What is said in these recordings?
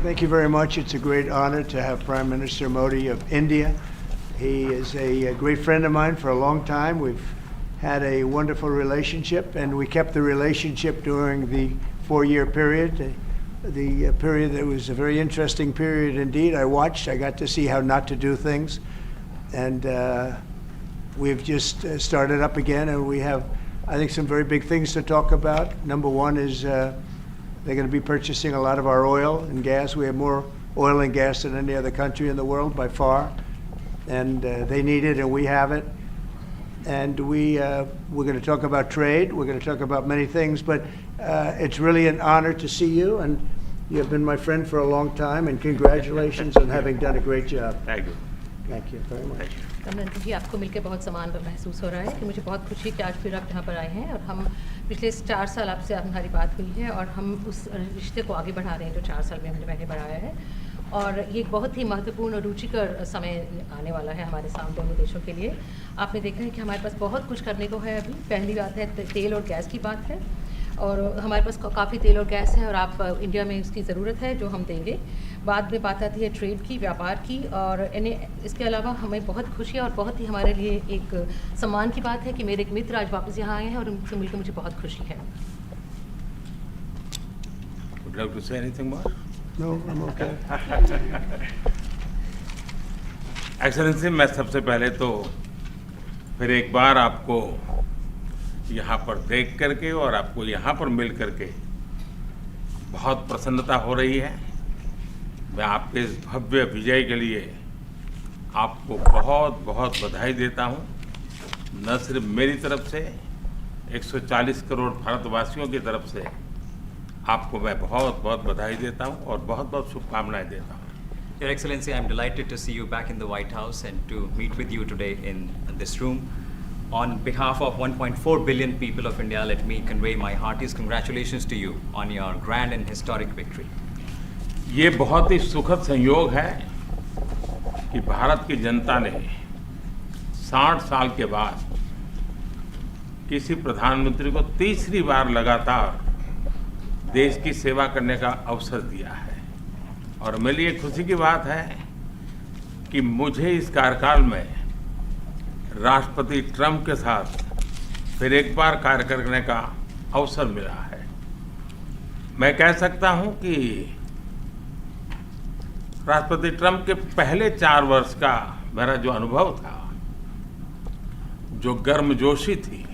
Thank you very much. It's a great honor to have Prime Minister Modi of India. He is a great friend of mine for a long time. We've had a wonderful relationship, and we kept the relationship during the 4-year period. The period that was a very interesting period indeed. I got to see how not to do things, and we've just started up again, and we have, I think, some very big things to talk about. Number one is they're going to be purchasing a lot of our oil and gas. We have more oil and gas than any other country in the world by far, and they need it, and we have it. And we're going to talk about trade. We're going to talk about many things, but it's really an honor to see you, and you have been my friend for a long time, and congratulations on having done a great job. Thank you. Thank you very much. Kamlendra जी, आपको मिलकर बहुत समान महसूस हो रहा है कि मुझे बहुत खुशी है कि आज फिर आप यहाँ पर आए हैं, और हम पिछले 4 साल आपसे हमारी बात हुई है, और हम उस रिश्ते को आगे बढ़ा रहे हैं जो 4 साल में मैंने बढ़ाया है। और ये एक बहुत ही महत्वपूर्ण और रुचिकर समय आने वाला है हमारे सामने दोनों देशों के लिए। आपने देखा है कि हमारे पास बहुत कुछ करने को है अभी। पहली बात है तेल और गैस की बात है, और हमारे पास काफ़ी तेल और गैस है, और आप इंडिया में इसकी ज़रूरत है जो हम देंगे। बाद में बात आती है ट्रेड की, व्यापार की, और इसके अलावा हमें बहुत खुशी है और बहुत ही हमारे लिए एक सम्मान की बात है कि मेरे एक मित्र आज वापस यहाँ आए हैं, और उनसे मिलकर मुझे बहुत खुशी है। Would you like to say anything more? No, I'm okay. Excellency, मैं सबसे पहले तो फिर एक बार आपको यहाँ पर देख करके और आपको यहाँ पर मिल करके बहुत प्रसन्नता हो रही है। मैं आपके इस भव्य विजय के लिए आपको बहुत बहुत बधाई देता हूँ। न सिर्फ मेरी तरफ से, 140 करोड़ भारतवासियों की तरफ से आपको मैं बहुत बहुत बधाई देता हूँ और बहुत बहुत शुभकामनाएं देता हूँ। Your Excellency, I'm delighted to see you back in the White House and to meet with you today in this room. On behalf of 1.4 billion people of India, let me convey my heartiest congratulations to you on your grand and historic victory. ये बहुत ही सुखद संयोग है कि भारत की जनता ने 60 साल के बाद किसी प्रधानमंत्री को तीसरी बार लगातार देश की सेवा करने का अवसर दिया है। और मेरे लिए खुशी की बात है कि मुझे इस कार्यकाल में राष्ट्रपति ट्रंप के साथ फिर एक बार कार्य करने का अवसर मिला है। मैं कह सकता हूं कि राष्ट्रपति ट्रंप के पहले 4 वर्ष का मेरा जो अनुभव था, जो गर्मजोशी थी,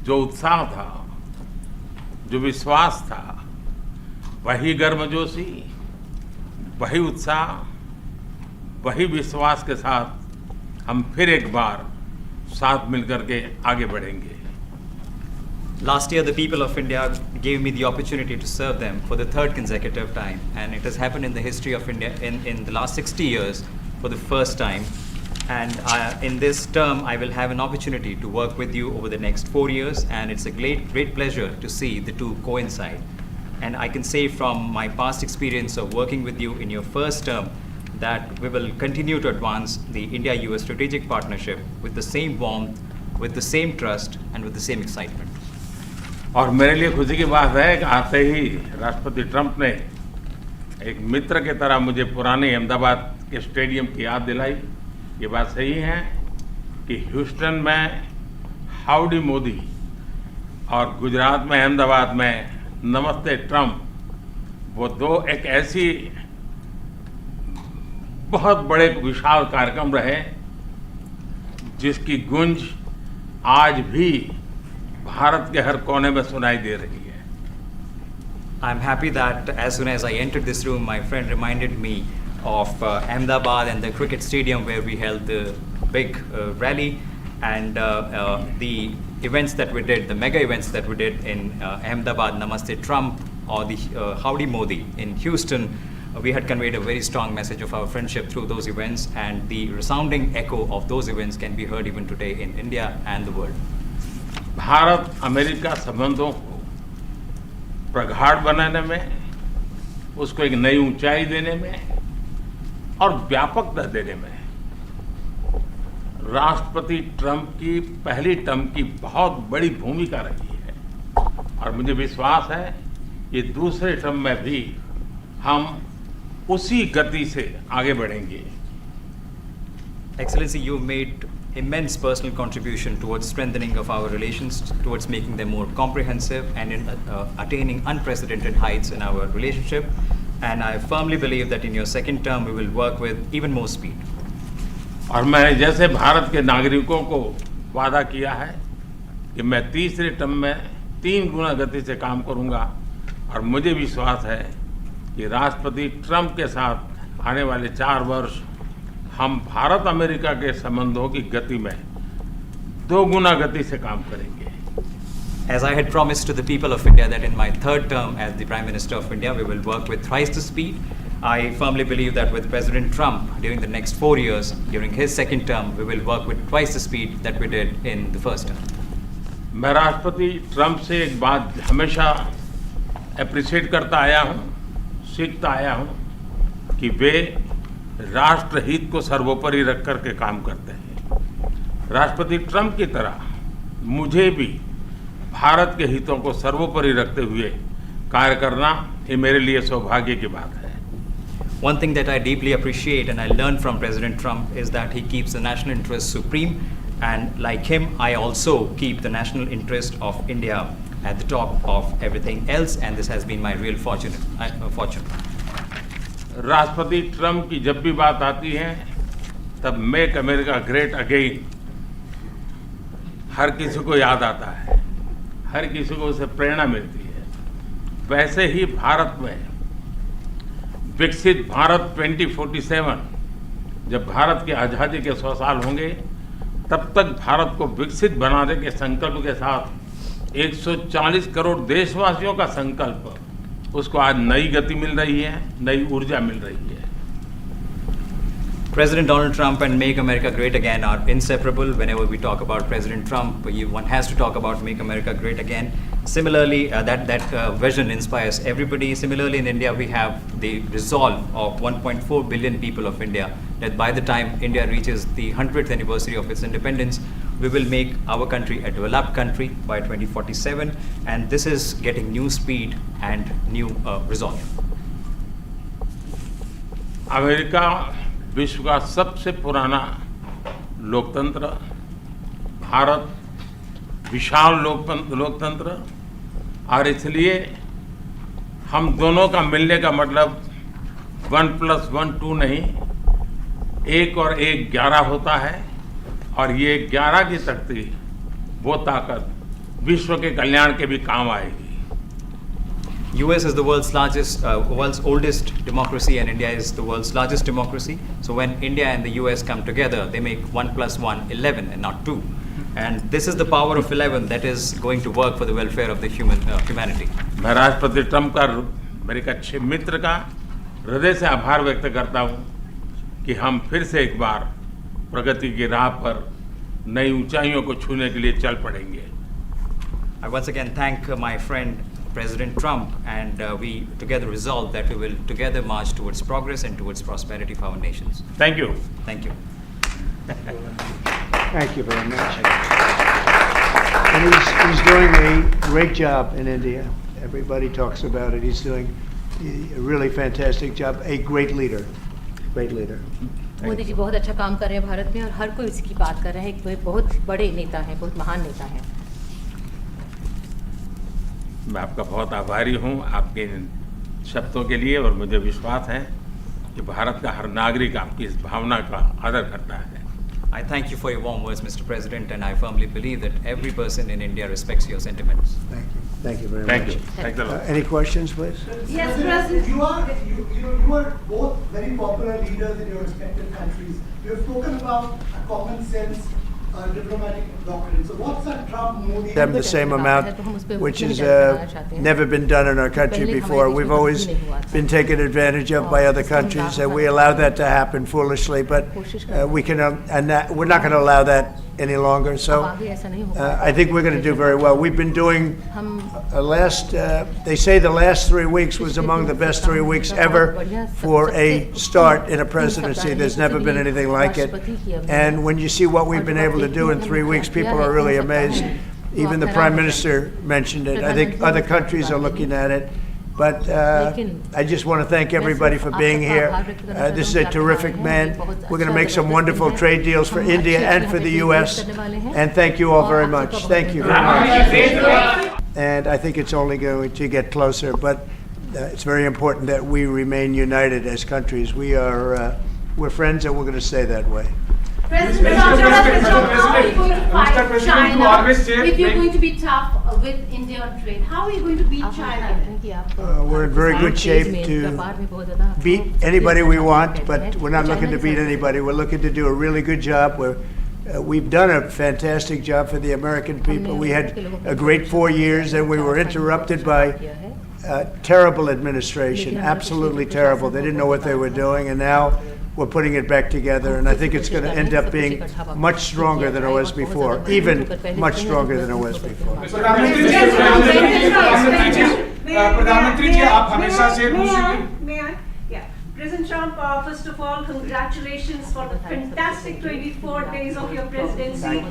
जो उत्साह था, जो विश्वास था, वही गर्मजोशी, वही उत्साह, वही विश्वास के साथ हम फिर एक बार साथ मिलकर के आगे बढ़ेंगे। Last year, the people of India gave me the opportunity to serve them for the 3rd consecutive time, and it has happened in the history of India in the last 60 years for the first time. And in this term, I will have an opportunity to work with you over the next 4 years, and it's a great pleasure to see the two coincide. And I can say from my past experience of working with you in your first term that we will continue to advance the India-US strategic partnership with the same warmth, with the same trust, and with the same excitement. और मेरे लिए खुशी की बात है कि आते ही राष्ट्रपति ट्रंप ने एक मित्र की तरह मुझे पुराने अहमदाबाद के स्टेडियम की याद दिलाई। ये बात सही है कि ह्यूस्टन में हाउडी मोदी और गुजरात में अहमदाबाद में नमस्ते ट्रंप, वो दो एक ऐसी बहुत बड़े विशाल कार्यक्रम रहे जिसकी गूंज आज भी भारत के हर कोने में सुनाई दे रही है। I'm happy that as soon as I entered this room, my friend reminded me of Ahmedabad and the cricket stadium where we held the big rally, and the events that we did, the mega events that we did in Ahmedabad, Namaste Trump, or the Howdy Modi in Houston. We had conveyed a very strong message of our friendship through those events, and the resounding echo of those events can be heard even today in India and the world. Bharat America संबंधों को प्रगाढ़ बनाने में, उसको एक नई ऊंचाई देने में और व्यापकता देने में राष्ट्रपति ट्रंप की पहली टर्म की बहुत बड़ी भूमिका रही है। और मुझे विश्वास है कि दूसरे टर्म में भी हम उसी गति से आगे बढ़ेंगे। Excellency, you've made immense personal contribution towards strengthening of our relations, towards making them more comprehensive and in attaining unprecedented heights in our relationship. And I firmly believe that in your second term, we will work with even more speed. और मैं जैसे भारत के नागरिकों को वादा किया है कि मैं तीसरे टर्म में 3 गुना गति से काम करूंगा, और मुझे विश्वास है कि राष्ट्रपति ट्रंप के साथ आने वाले 4 वर्ष हम भारत अमेरिका के संबंधों की गति में 2 गुना गति से काम करेंगे। As I had promised to the people of India that in my third term as the Prime Minister of India, we will work with thrice the speed. I firmly believe that with President Trump, during the next 4 years, during his second term, we will work with twice the speed that we did in the first term. मैं राष्ट्रपति Trump से एक बात हमेशा appreciate करता आया हूँ, सीखता आया हूँ कि वे राष्ट्रहित को सर्वोपरि रख कर के काम करते हैं। राष्ट्रपति ट्रंप की तरह मुझे भी भारत के हितों को सर्वोपरि रखते हुए कार्य करना ये मेरे लिए सौभाग्य की बात है। One thing that I deeply appreciate and I learned from President Trump is that he keeps the national interest supreme, and like him, I also keep the national interest of India at the top of everything else, and this has been my real fortune. राष्ट्रपति Trump की जब भी बात आती है तब make America great again हर किसी को याद आता है, हर किसी को उससे प्रेरणा मिलती है। वैसे ही भारत में विकसित भारत 2047, जब भारत की आज़ादी के 100 साल होंगे, तब तक भारत को विकसित बनाने के संकल्प के साथ 140 करोड़ देशवासियों का संकल्प, उसको आज नई गति मिल रही है, नई ऊर्जा मिल रही है। President Donald Trump and Make America Great Again are inseparable. Whenever we talk about President Trump, one has to talk about Make America Great Again. Similarly, that vision inspires everybody. Similarly, in India, we have the resolve of 1.4 billion people of India that by the time India reaches the 100th anniversary of its independence, we will make our country a developed country by 2047. And this is getting new speed and new resolve. America विश्व का सबसे पुराना लोकतंत्र, भारत विशाल लोकतंत्र, और इसलिए हम दोनों का मिलने का मतलब 1+1 2 नहीं, 1 और 1 11 होता है, और ये 11 की शक्ति, वो ताकत विश्व के कल्याण के भी काम आएगी। US is the world's oldest democracy, and India is the world's largest democracy. So when India and the US come together, they make 1+1 11 and not 2. And this is the power of 11 that is going to work for the welfare of the humanity. मैं राष्ट्रपति Trump का, मेरे एक अच्छे मित्र का हृदय से आभार व्यक्त करता हूँ कि हम फिर से एक बार प्रगति की राह पर नई ऊंचाइयों को छूने के लिए चल पड़ेंगे। I once again thank my friend President Trump, and we together resolve that we will together march towards progress and towards prosperity for our nations. Thank you. Thank you. Thank you very much. And he's doing a great job in India. Everybody talks about it. He's doing a really fantastic job. A great leader. Great leader. Modi ji बहुत अच्छा काम कर रहे हैं भारत में, और हर कोई इसकी बात कर रहा है। वे बहुत बड़े नेता हैं, बहुत महान नेता हैं। मैं आपका बहुत आभारी हूँ आपके शब्दों के लिए, और मुझे विश्वास है कि भारत का हर नागरिक आपकी इस भावना का आदर करता है। I thank you for your warm words, Mr. President, and I firmly believe that every person in India respects your sentiments. Thank you. Thank you very Thank much. you. Thanks a lot. Any questions, please? Yes, President. You are both very popular leaders in your respective countries. You have spoken about a common sense diplomatic doctrine. So what's a Trump-Modi? Them the same amount, which has never been done in our country before. We've always been taken advantage of by other countries, and we allow that to happen foolishly. But we can, and we're not going to allow that any longer. So I think we're going to do very well. We've been doing they say the last 3 weeks was among the best 3 weeks ever for a start in a presidency. There's never been anything like it. And when you see what we've been able to do in 3 weeks, people are really amazed. Even the Prime Minister mentioned it. I think other countries are looking at it. But I just want to thank everybody for being here. This is a terrific man. We're going to make some wonderful trade deals for India and for the U.S. And thank you all very much. Thank you very much. And I think it's only going to get closer, but it's very important that we remain united as countries. We're friends and we're going to stay that way. President Trump, how are you going to fight Mr. President, China you always say if you're make- going to be tough with India on trade? How are you going to beat China? We're in very good shape to beat anybody we want, but we're not looking to beat anybody. We're looking to do a really good job. We've done a fantastic job for the American people. We had a great 4 years, and we were interrupted by terrible administration, absolutely terrible. They didn't know what they were doing, and now we're putting it back together, and I think it's going to end up being much stronger than it was before, even much stronger than it was before. प्रधानमंत्री जी आप हमेशा से May I? Yeah. President Trump, first of all, congratulations for the fantastic 24 days of your presidency.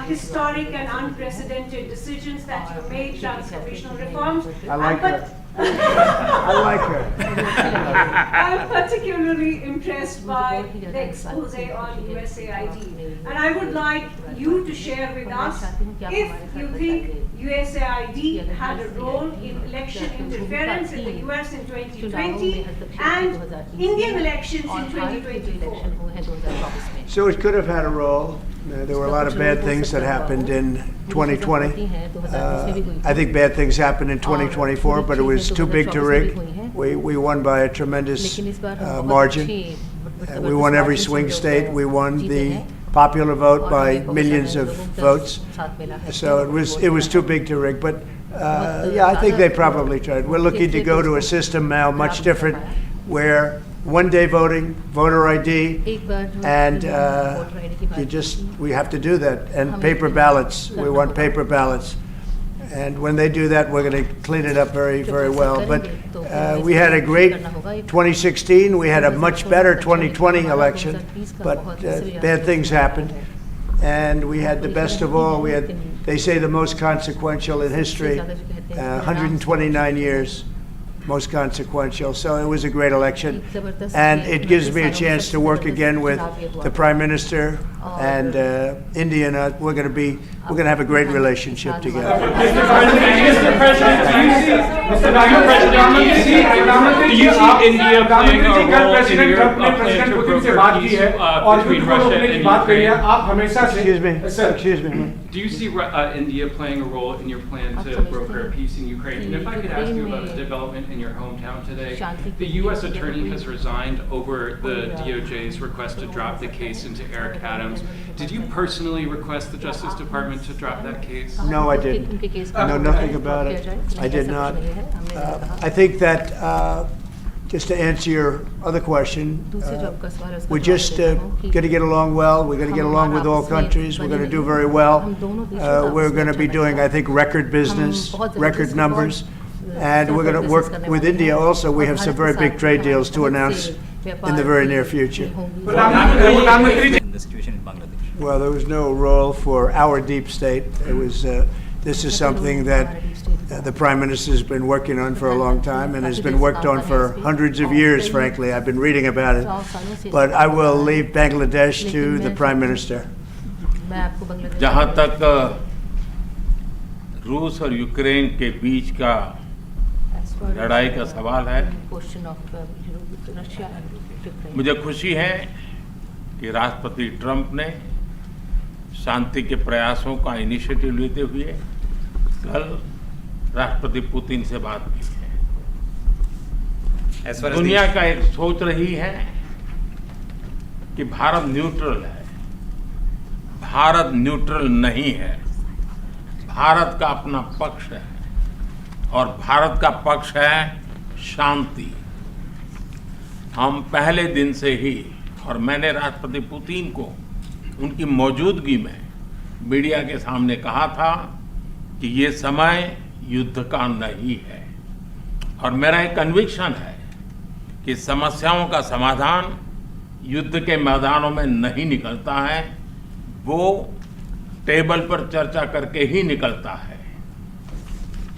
Historic and unprecedented decisions that you made, transformational reforms. I like her. I like her. I'm particularly impressed by the expose on USAID. And I would like you to share with us if you think USAID had a role in election interference in the US in 2020 and Indian elections in 2024. So it could have had a role. There were a lot of bad things that happened in 2020. I think bad things happened in 2024, but it was too big to rig. We won by a tremendous margin. We won every swing state. We won the popular vote by millions of votes. So it was too big to rig. But yeah, I think they probably tried. We're looking to go to a system now much different, where one-day voting, voter ID, and we have to do that. And paper ballots. We want paper ballots. And when they do that, we're going to clean it up very, very well. But we had a great 2016. We had a much better 2020 election, but bad things happened. And we had the best of all. We had, they say, the most consequential in history, 129 years. Most consequential. So it was a great election, and it gives me a chance to work again with the Prime Minister and India. And we're going to have a great relationship together. Mr. President, do you see India playing a role in your plan to broker peace between Russia and Ukraine? Excuse me. Do you see India playing a role in your plan to broker peace in Ukraine? And if I could ask you about a development in your hometown today, the U.S. attorney has resigned over the DOJ's request to drop the case into Eric Adams. Did you personally request the Justice Department to drop that case? No, I didn't. I know nothing about it. I did not. I think that, just to answer your other question, we're just going to get along well. We're going to get along with all countries. We're going to do very well. We're going to be doing, I think, record business, record numbers. And we're going to work with India also. We have some very big trade deals to announce in the very near future. In the situation in Bangladesh. Well, there was no role for our deep state. It was. This is something that the Prime Minister has been working on for a long time and has been worked on for hundreds of years, frankly. I've been reading about it. But I will leave Bangladesh to the Prime Minister. जहाँ तक रूस और Ukraine के बीच का लड़ाई का सवाल है, मुझे खुशी है कि राष्ट्रपति ट्रंप ने शांति के प्रयासों का इनिशिएटिव लेते हुए कल राष्ट्रपति पुतिन से बात की है। दुनिया का एक सोच रही है कि भारत न्यूट्रल है। भारत न्यूट्रल नहीं है। भारत का अपना पक्ष है और भारत का पक्ष है शांति। हम पहले दिन से ही, और मैंने राष्ट्रपति पुतिन को उनकी मौजूदगी में मीडिया के सामने कहा था कि ये समय युद्ध का नहीं है, और मेरा एक कन्विक्शन है कि समस्याओं का समाधान युद्ध के मैदानों में नहीं निकलता है, वो टेबल पर चर्चा करके ही निकलता है।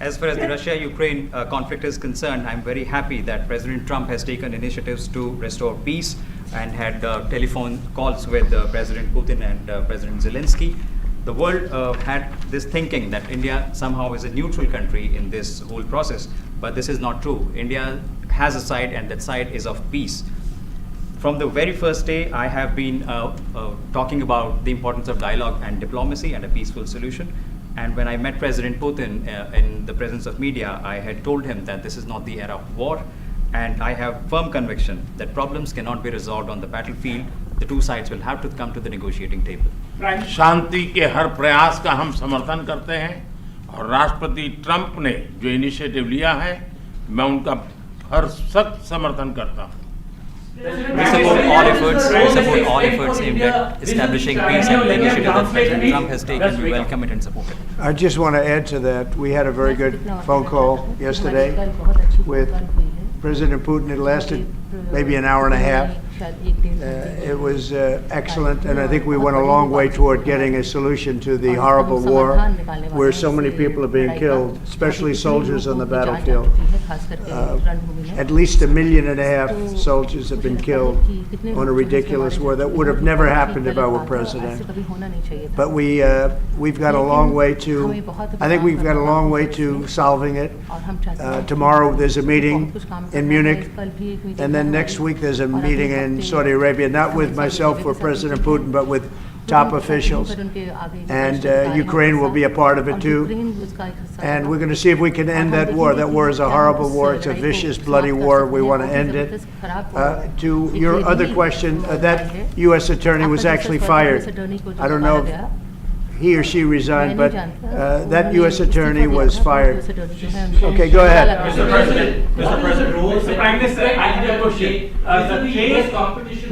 As far as the Russia-Ukraine conflict is concerned, I'm very happy that President Trump has taken initiatives to restore peace and had telephone calls with President Putin and President Zelensky. The world had this thinking that India somehow is a neutral country in this whole process, but this is not true. India has a side, and that side is of peace. From the very first day, I have been talking about the importance of dialogue and diplomacy and a peaceful solution. And when I met President Putin in the presence of media, I had told him that this is not the era of war, and I have firm conviction that problems cannot be resolved on the battlefield. The two sides will have to come to the negotiating table. शांति के हर प्रयास का हम समर्थन करते हैं, और राष्ट्रपति Trump ने जो इनिशिएटिव लिया है, मैं उनका हर सख्त समर्थन करता हूँ। We support all efforts aimed at establishing peace, and the initiative that President Trump has taken, we welcome it and support it. I just want to add to that. We had a very good phone call yesterday with President Putin. It lasted maybe an hour and a half. It was excellent, and I think we went a long way toward getting a solution to the horrible war where so many people are being killed, especially soldiers on the battlefield. At least 1.5 million soldiers have been killed on a ridiculous war that would have never happened if I were president. But we've got a long way to, I think we've got a long way to solving it. Tomorrow there's a meeting in Munich, and then next week there's a meeting in Saudi Arabia, not with myself or President Putin, but with top officials. And Ukraine will be a part of it too. And we're going to see if we can end that war. That war is a horrible war. It's a vicious, bloody war. We want to end it. To your other question, that U.S. attorney was actually fired. I don't know if he or she resigned, but that U.S. attorney was fired. Okay, go ahead. Mr. President, Mr. Prime Minister, I have a question. The case competition.